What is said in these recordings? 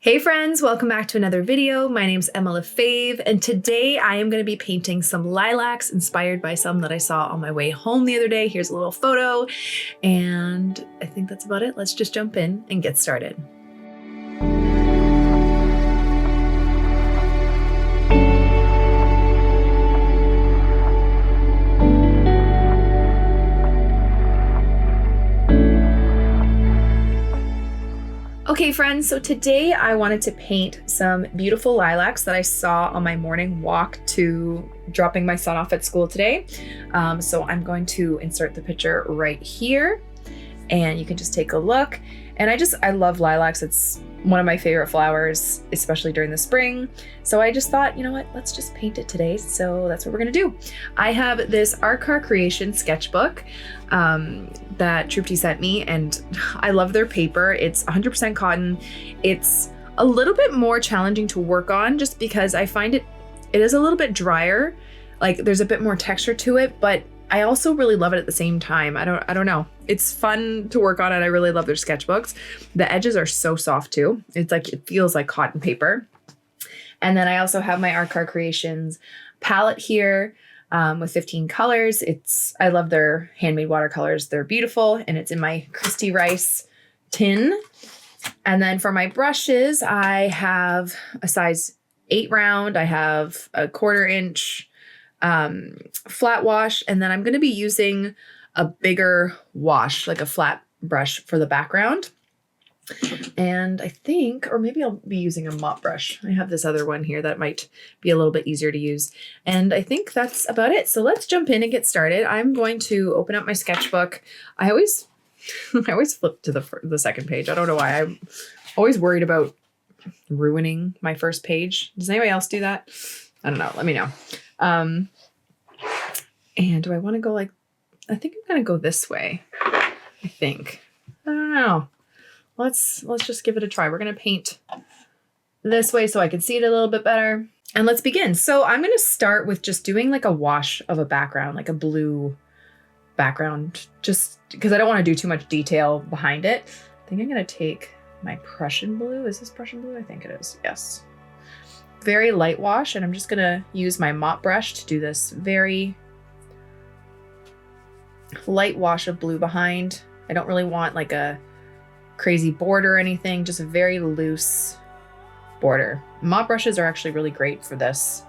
Hey friends, welcome back to another video. My name's Emma Lefave, and today I am going to be painting some lilacs inspired by some that I saw on my way home the other day. Here's a little photo, and I think that's about it. Let's just jump in and get started. Okay friends, so today I wanted to paint some beautiful lilacs that I saw on my morning walk to dropping my son off at school today. So I'm going to insert the picture right here and you can just take a look. And I love lilacs. It's one of my favorite flowers, especially during the spring. So I just thought, you know what, let's just paint it today. So that's what we're gonna do. I have this Art Car Creation sketchbook that Trupti sent me, and I love their paper. It's 100% cotton. It's a little bit more challenging to work on just because I find it is a little bit drier. Like there's a bit more texture to it, but I also really love it at the same time. I don't know. It's fun to work on and I really love their sketchbooks. The edges are so soft too. It's like, it feels like cotton paper. And then I also have my Art Car Creations palette here with 15 colors. I love their handmade watercolors. They're beautiful and it's in my Christy Rice tin. And then for my brushes, I have a size 8 round. I have a 1/4 inch flat wash, and then I'm going to be using a bigger wash, like a flat brush for the background. And I think, or maybe I'll be using a mop brush. I have this other one here that might be a little bit easier to use. And I think that's about it. So let's jump in and get started. I'm going to open up my sketchbook. I always flip to the second page. I don't know why. I'm always worried about ruining my first page. Does anybody else do that? I don't know. Let me know. And do I want to go like, I think I'm going to go this way. I don't know. Let's just give it a try. We're going to paint this way so I can see it a little bit better. And let's begin. So I'm going to start with just doing like a wash of a background, like a blue background, just because I don't want to do too much detail behind it. I think I'm going to take my Prussian blue. Is this Prussian blue? I think it is. Yes. Very light wash, and I'm just gonna use my mop brush to do this very light wash of blue behind. I don't really want like a crazy border or anything, just a very loose border. Mop brushes are actually really great for this,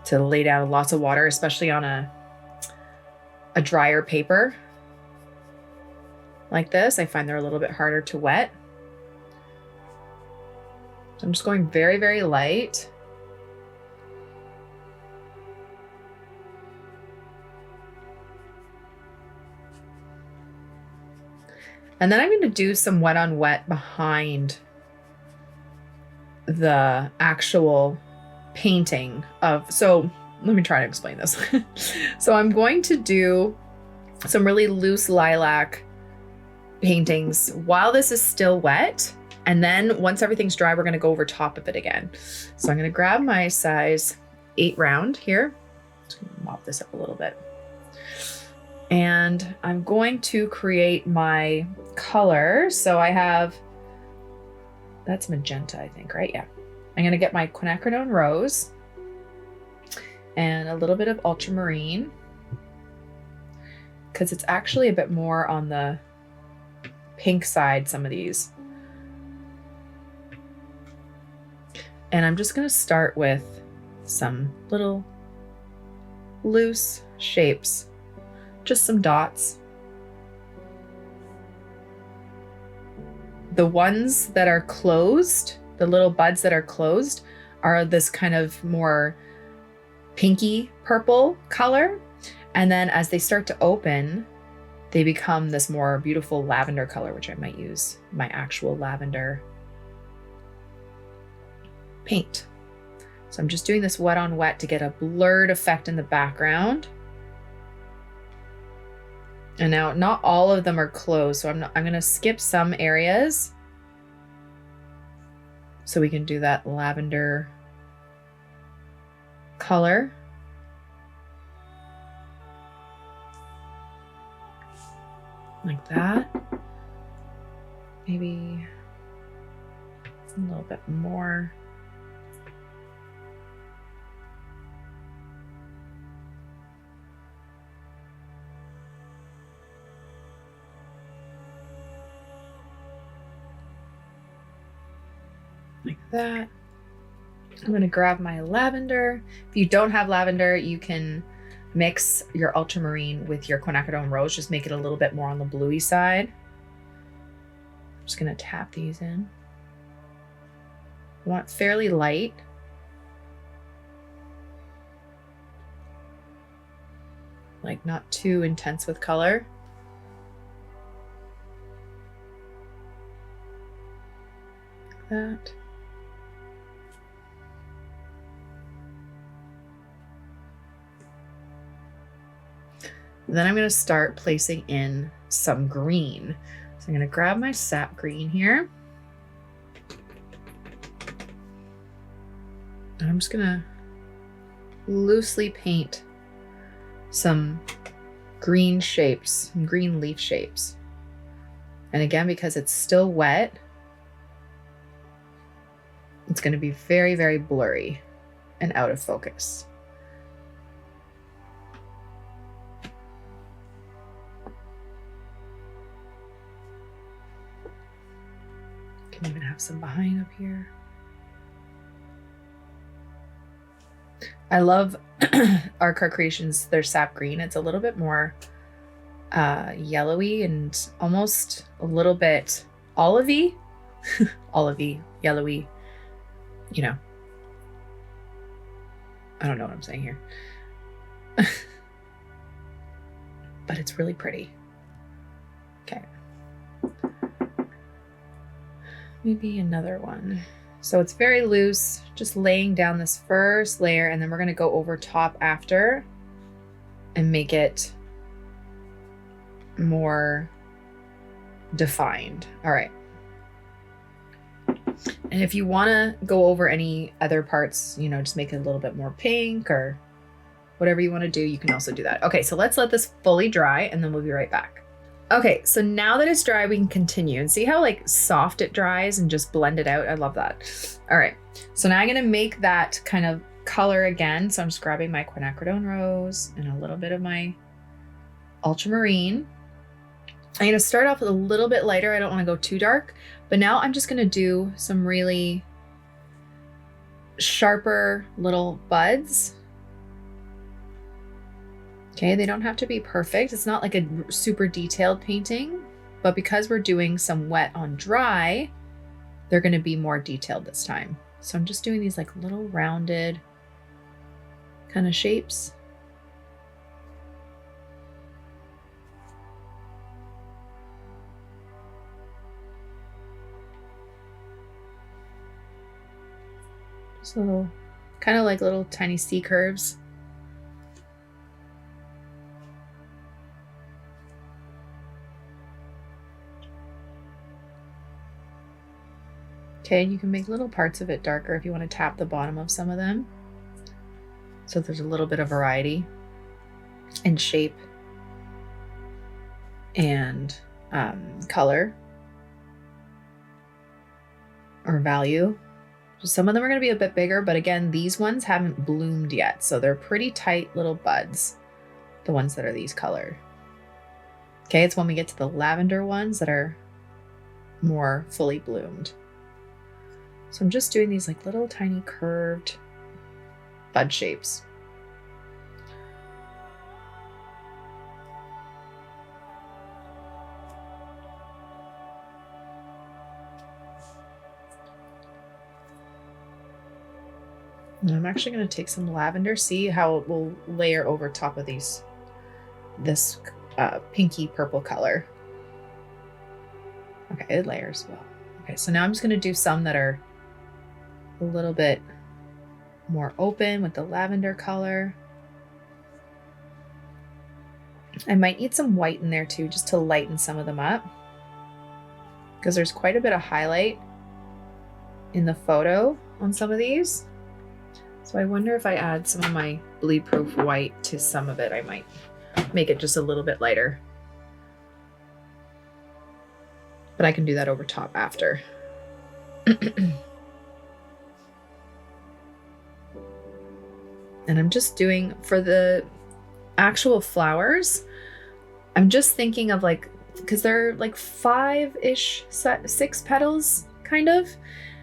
to lay down lots of water, especially on a drier paper like this. I find they're a little bit harder to wet. So I'm just going very, very light. And then I'm going to do some wet on wet behind the actual painting of, so let me try to explain this. So I'm going to do some really loose lilac paintings while this is still wet. And then once everything's dry, we're going to go over top of it again. So I'm going to grab my size 8 round here. Just going to mop this up a little bit. And I'm going to create my color. So I have, that's magenta, I think, right? Yeah. I'm going to get my quinacridone rose and a little bit of ultramarine, because it's actually a bit more on the pink side, some of these. And I'm just going to start with some little loose shapes, just some dots. The ones that are closed, the little buds that are closed, are this kind of more pinky purple color. And then as they start to open, they become this more beautiful lavender color, which I might use my actual lavender paint. So I'm just doing this wet on wet to get a blurred effect in the background. And now not all of them are closed, so I'm going to skip some areas so we can do that lavender color. Like that. Maybe A little bit more. Like that. I'm going to grab my lavender. If you don't have lavender, you can mix your ultramarine with your quinacridone rose. Just make it a little bit more on the bluey side. I'm just going to tap these in. I want fairly light. Like not too intense with color. Like that. Then I'm going to start placing in some green. So I'm going to grab my sap green here. And I'm just going to loosely paint some green shapes, some green leaf shapes. And again, because it's still wet, it's going to be very, very blurry and out of focus. Can even have some behind up here. I love Art Card Creations, their sap green. It's a little bit more yellowy and almost a little bit olivey. Olivey, yellowy, you know. I don't know what I'm saying here. But it's really pretty. Okay. Maybe another one. So it's very loose, just laying down this first layer, and then we're gonna go over top after and make it more defined. All right. And if you wanna go over any other parts, you know, just make it a little bit more pink or whatever you wanna do, you can also do that. Okay, so let's let this fully dry and then we'll be right back. Okay, so now that it's dry, we can continue and see how like soft it dries and just blend it out. I love that. All right, so now I'm gonna make that kind of color again. So I'm just grabbing my quinacridone rose and a little bit of my ultramarine. I'm gonna start off with a little bit lighter. I don't wanna go too dark, but now I'm just gonna do some really sharper little buds. Okay, they don't have to be perfect. It's not like a super detailed painting, but because we're doing some wet on dry, they're gonna be more detailed this time. So I'm just doing these like little rounded kind of shapes. Just little, kind of like little tiny C curves. Okay, you can make little parts of it darker if you want to tap the bottom of some of them. So there's a little bit of variety in shape and color or value. Some of them are going to be a bit bigger, but again, these ones haven't bloomed yet. So they're pretty tight little buds, the ones that are these color. Okay, it's when we get to the lavender ones that are more fully bloomed. So I'm just doing these like little tiny curved bud shapes. And I'm actually going to take some lavender, see how it will layer over top of this pinky purple color. Okay, it layers well. Okay, so now I'm just going to do some that are a little bit more open with the lavender color. I might need some white in there too, just to lighten some of them up, because there's quite a bit of highlight in the photo on some of these. So I wonder if I add some of my bleed proof white to some of it, I might make it just a little bit lighter. But I can do that over top after. And I'm just doing, for the actual flowers, I'm just thinking of like, because they're like 5-ish, 6 petals kind of,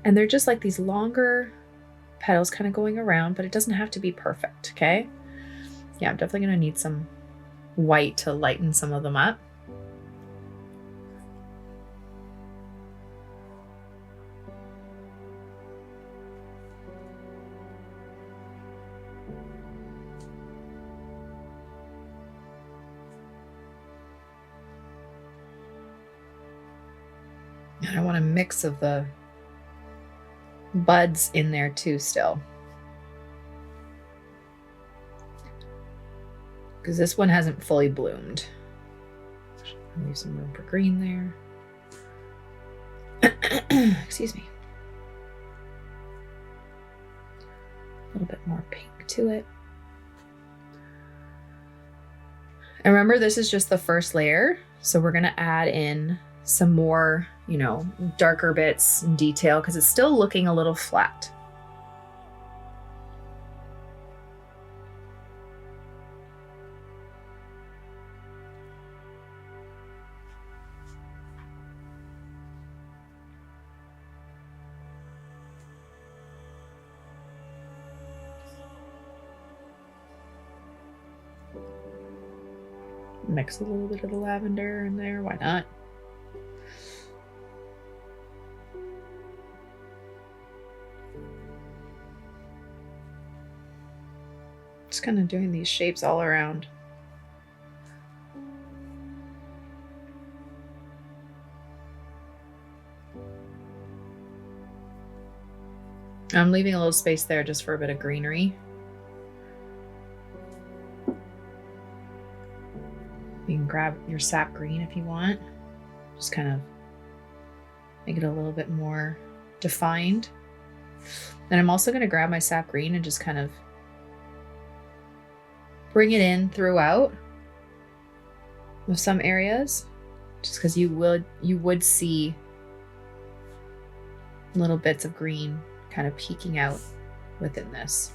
and they're just like these longer petals kind of going around, but it doesn't have to be perfect, okay? Yeah, I'm definitely gonna need some white to lighten some of them up. And I want a mix of the buds in there too still. Because this one hasn't fully bloomed. Leave some room for green there. Excuse me. A little bit more pink to it. And remember, this is just the first layer. So we're gonna add in some more, you know, darker bits and detail because it's still looking a little flat. Mix a little bit of the lavender in there, why not? Just kind of doing these shapes all around. I'm leaving a little space there just for a bit of greenery. You can grab your sap green if you want. Just kind of make it a little bit more defined. Then I'm also going to grab my sap green and just kind of bring it in throughout with some areas, just because you would see little bits of green kind of peeking out within this.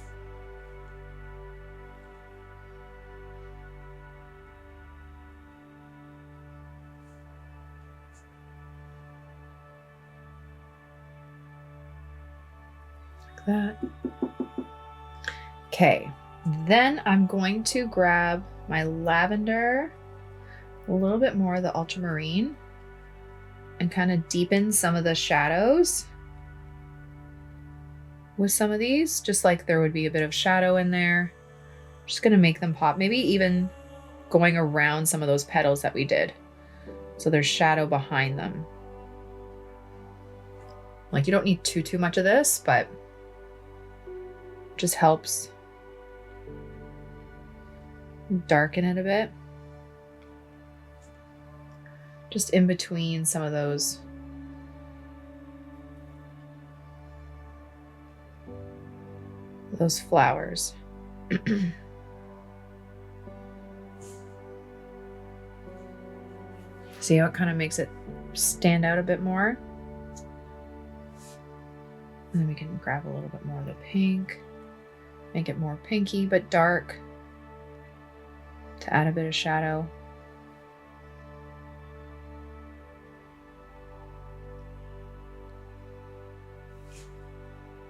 Like that. Okay, then I'm going to grab my lavender, a little bit more of the ultramarine, and kind of deepen some of the shadows with some of these, just like there would be a bit of shadow in there. Just gonna make them pop, maybe even going around some of those petals that we did. So there's shadow behind them. Like you don't need too much of this, but it just helps darken it a bit. Just in between some of those flowers. See how it kind of makes it stand out a bit more? And then we can grab a little bit more of the pink, make it more pinky but dark to add a bit of shadow.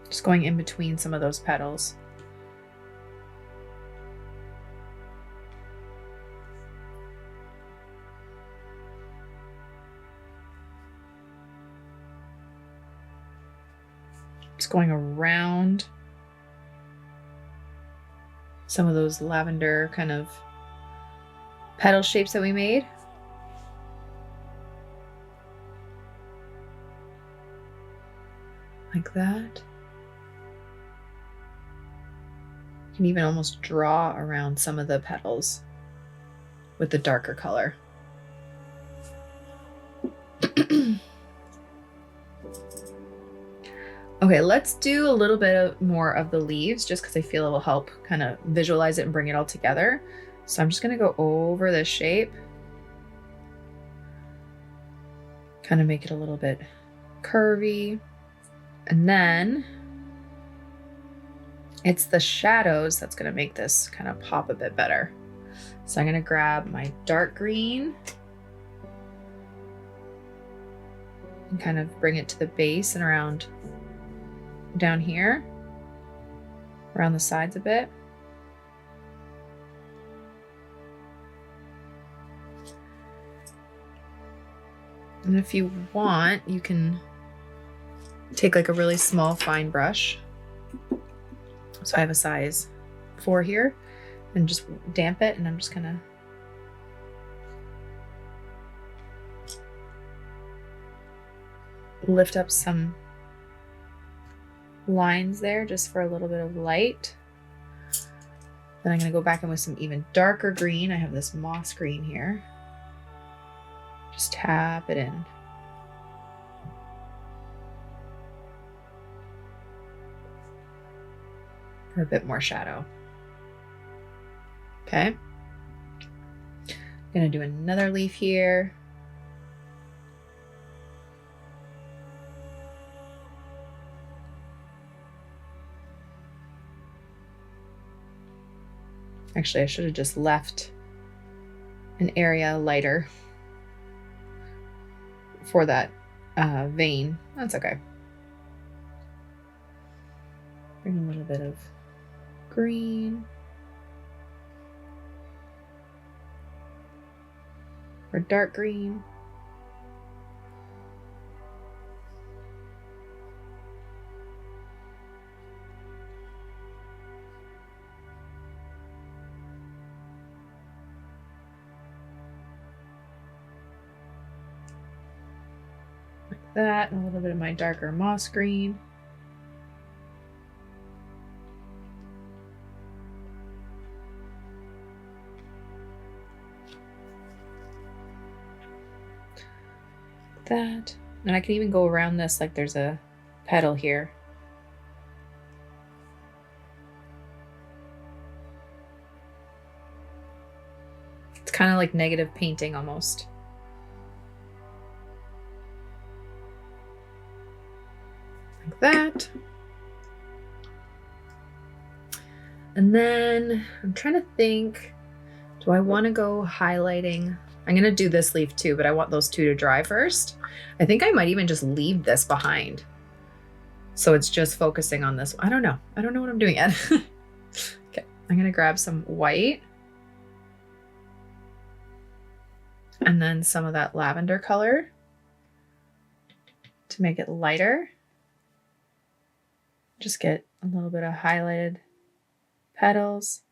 Just going in between some of those petals. Just going around some of those lavender kind of petal shapes that we made. Like that. You can even almost draw around some of the petals with the darker color. Okay, let's do a little bit more of the leaves just because I feel it will help kind of visualize it and bring it all together. So I'm just going to go over this shape, kind of make it a little bit curvy. And then it's the shadows that's gonna make this kind of pop a bit better. So I'm gonna grab my dark green and kind of bring it to the base and around down here, around the sides a bit. And if you want, you can take like a really small fine brush. So I have a size 4 here, and just damp it, and I'm just gonna lift up some lines there just for a little bit of light. Then I'm gonna go back in with some even darker green. I have this moss green here. Just tap it in. For a bit more shadow. Okay. Gonna do another leaf here. Actually, I should have just left an area lighter for that vein. That's okay. Bring a little bit of green or dark green. Like that, and a little bit of my darker moss green. That, and I can even go around this like there's a petal here. It's kind of like negative painting almost. Like that. And then I'm trying to think, do I want to go highlighting? I'm going to do this leaf too, but I want those two to dry first. I think I might even just leave this behind. So it's just focusing on this. I don't know. I don't know what I'm doing yet. Okay, I'm going to grab some white. And then some of that lavender color to make it lighter. Just get a little bit of highlighted petals.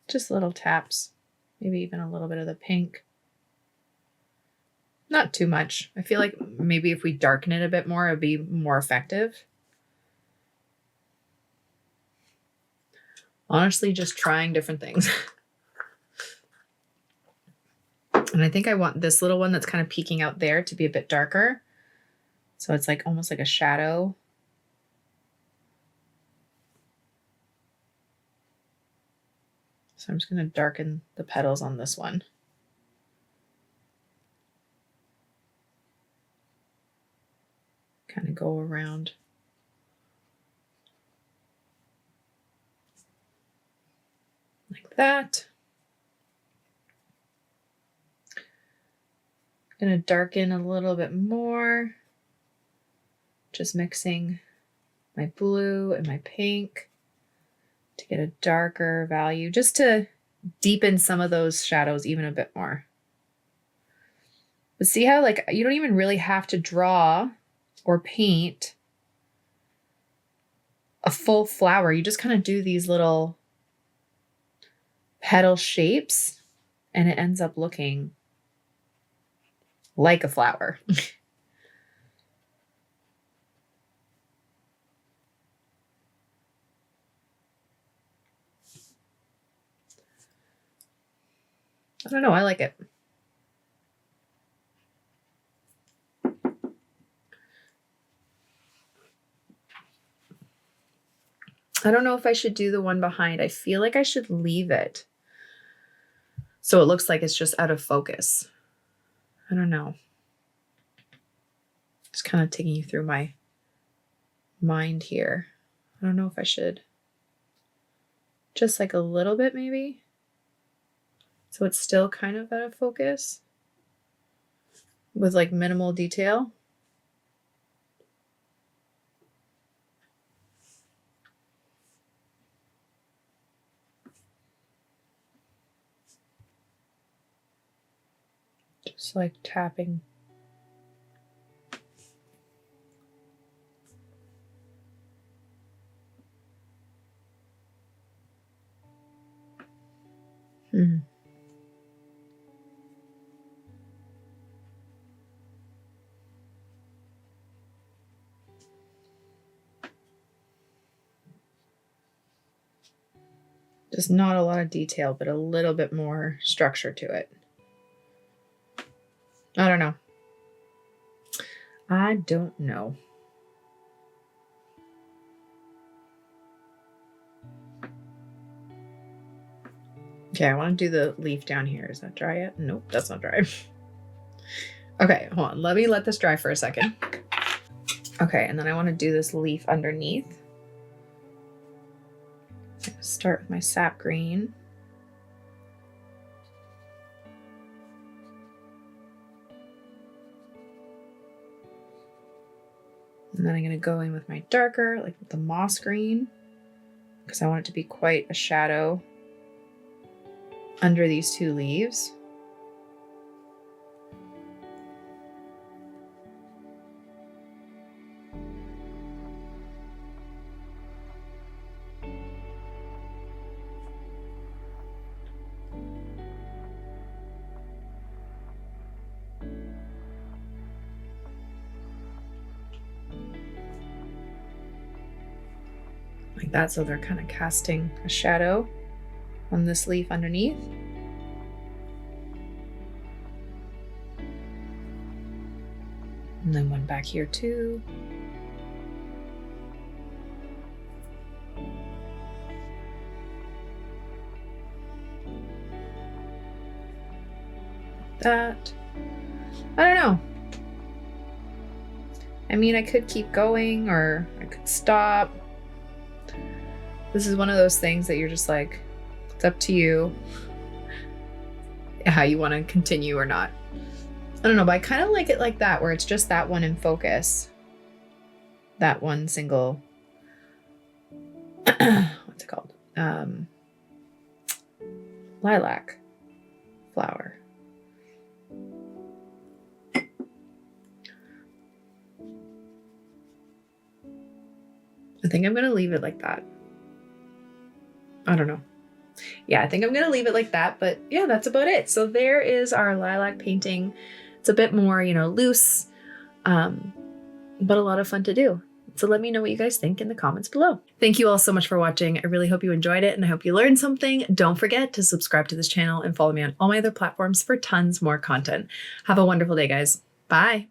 Just little taps, maybe even a little bit of the pink. Not too much. I feel like maybe if we darken it a bit more, it would be more effective. Honestly, just trying different things. And I think I want this little one that's kind of peeking out there to be a bit darker. So it's like almost like a shadow. So I'm just going to darken the petals on this one. Kind of go around. Like that. I'm going to darken a little bit more. Just mixing my blue and my pink to get a darker value, just to deepen some of those shadows even a bit more. But see how like you don't even really have to draw or paint a full flower. You just kind of do these little petal shapes and it ends up looking like a flower. I don't know, I like it. I don't know if I should do the one behind. I feel like I should leave it. So it looks like it's just out of focus. I don't know. Just kind of taking you through my mind here. I don't know if I should. Just like a little bit maybe. So it's still kind of out of focus with like minimal detail. Just like tapping. Just not a lot of detail, but a little bit more structure to it. I don't know. I don't know. Okay, I want to do the leaf down here. Is that dry yet? Nope, that's not dry. Okay, hold on. Let me let this dry for a second. Okay, and then I want to do this leaf underneath. Start with my sap green. And then I'm going to go in with my darker, like the moss green, because I want it to be quite a shadow under these two leaves. Like that, so they're kind of casting a shadow on this leaf underneath. And then one back here too. That. I don't know. I mean, I could keep going or I could stop. This is one of those things that you're just like, it's up to you how you want to continue or not. I don't know, but I kind of like it like that, where it's just that one in focus. That one single, what's it called? Lilac flower. I think I'm going to leave it like that. I don't know. Yeah, I think I'm going to leave it like that. But yeah, that's about it. So there is our lilac painting. It's a bit more, loose, but a lot of fun to do. So let me know what you guys think in the comments below. Thank you all so much for watching. I really hope you enjoyed it and I hope you learned something. Don't forget to subscribe to this channel and follow me on all my other platforms for tons more content. Have a wonderful day, guys. Bye.